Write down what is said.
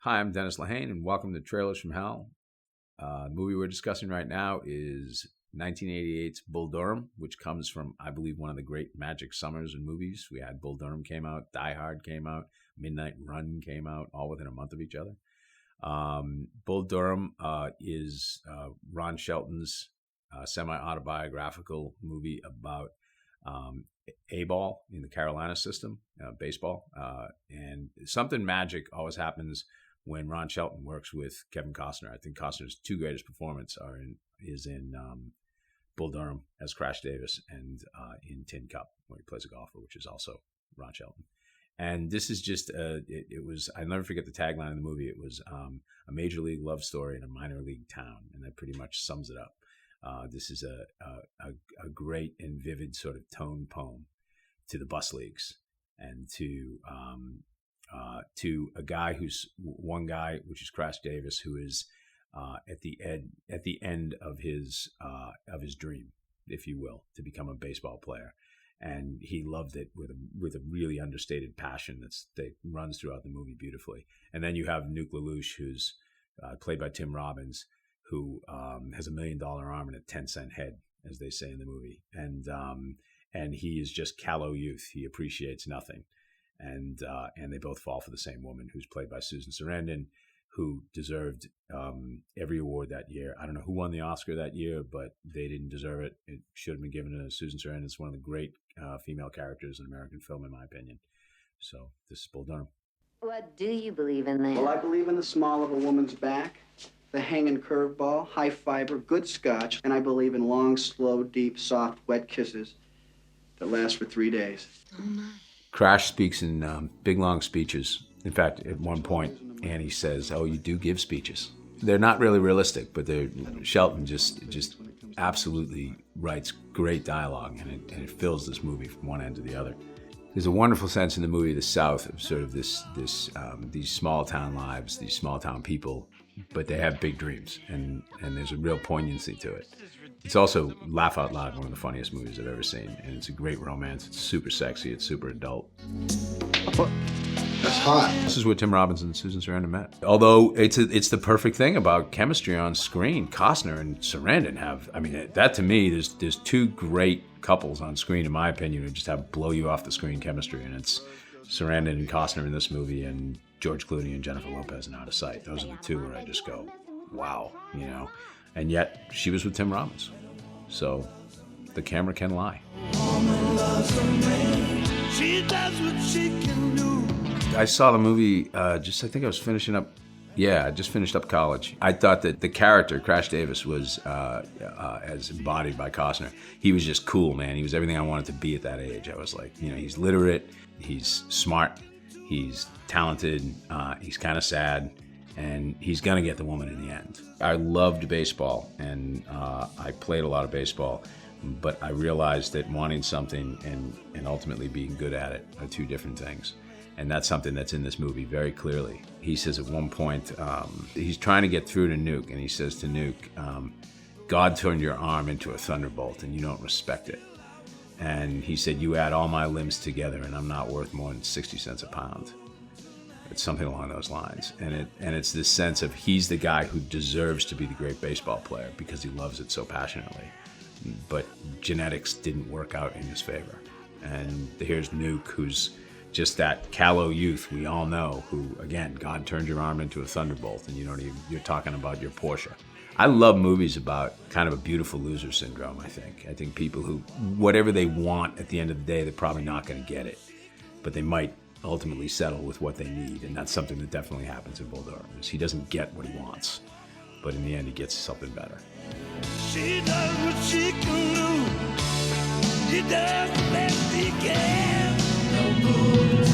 Hi, I'm Dennis Lehane, and welcome to Trailers from Hell. The movie we're discussing right now is 1988's Bull Durham, which comes from, I believe, one of the great magic summers in movies. We had Bull Durham came out, Die Hard came out, Midnight Run came out, all within a month of each other. Bull Durham is Ron Shelton's semi-autobiographical movie about A-ball in the Carolina system, baseball. And something magic always happens when Ron Shelton works with Kevin Costner. I think Costner's two greatest performances is in Bull Durham as Crash Davis and in Tin Cup, where he plays a golfer, which is also Ron Shelton. And this is just, it was, I'll never forget the tagline of the movie. It was a major league love story in a minor league town. And that pretty much sums it up. This is a great and vivid sort of tone poem to the bus leagues and to a guy who's one guy, which is Crash Davis, who is at the end of his dream, if you will, to become a baseball player. And he loved it with a really understated passion that runs throughout the movie beautifully. And then you have Nuke LaLoosh, who's played by Tim Robbins, who has $1 million arm and a 10-cent head, as they say in the movie. And he is just callow youth. He appreciates nothing. And they both fall for the same woman, who's played by Susan Sarandon, who deserved every award that year. I don't know who won the Oscar that year, but they didn't deserve it. It should have been given to Susan Sarandon. It's one of the great female characters in American film, in my opinion. So this is Bull Durham. What do you believe in then? Well, I believe in the small of a woman's back, the hanging curveball, high fiber, good scotch, and I believe in long, slow, deep, soft, wet kisses that last for 3 days. Oh, my. Crash speaks in big, long speeches. In fact, at one point, Annie says, "Oh, you do give speeches." They're not really realistic, but Shelton just absolutely writes great dialogue, and it fills this movie from one end to the other. There's a wonderful sense in the movie, the South, of sort of these small town lives, these small town people, but they have big dreams, and there's a real poignancy to it. It's also, laugh out loud, one of the funniest movies I've ever seen, and it's a great romance. It's super sexy. It's super adult. That's hot. This is where Tim Robbins and Susan Sarandon met. Although it's the perfect thing about chemistry on screen. Costner and Sarandon have, I mean, that to me, there's two great couples on screen, in my opinion, who just have blow you off the screen chemistry, and it's Sarandon and Costner in this movie, and George Clooney and Jennifer Lopez in Out of Sight. Those are the two where I just go, wow, you know. And yet, she was with Tim Robbins. So, the camera can lie. I saw the movie, I think I was finishing up, I just finished up college. I thought that the character, Crash Davis, was, as embodied by Costner, he was just cool, man. He was everything I wanted to be at that age. I was like, you know, he's literate, he's smart, he's talented, he's kind of sad, and he's gonna get the woman in the end. I loved baseball, and I played a lot of baseball, but I realized that wanting something and ultimately being good at it are two different things. And that's something that's in this movie very clearly. He says at one point, he's trying to get through to Nuke, and he says to Nuke, God turned your arm into a thunderbolt and you don't respect it. And he said, you add all my limbs together and I'm not worth more than 60 cents a pound. It's something along those lines. And it's this sense of he's the guy who deserves to be the great baseball player because he loves it so passionately. But genetics didn't work out in his favor. And here's Nuke, who's just that callow youth we all know, who, again, God turned your arm into a thunderbolt, and you're talking about your Porsche. I love movies about kind of a beautiful loser syndrome, I think. I think people who, whatever they want at the end of the day, they're probably not going to get it. But they might ultimately settle with what they need, and that's something that definitely happens in Bull Durham. He doesn't get what he wants, but in the end he gets something better. She does what she can do. He does the best he can. No good.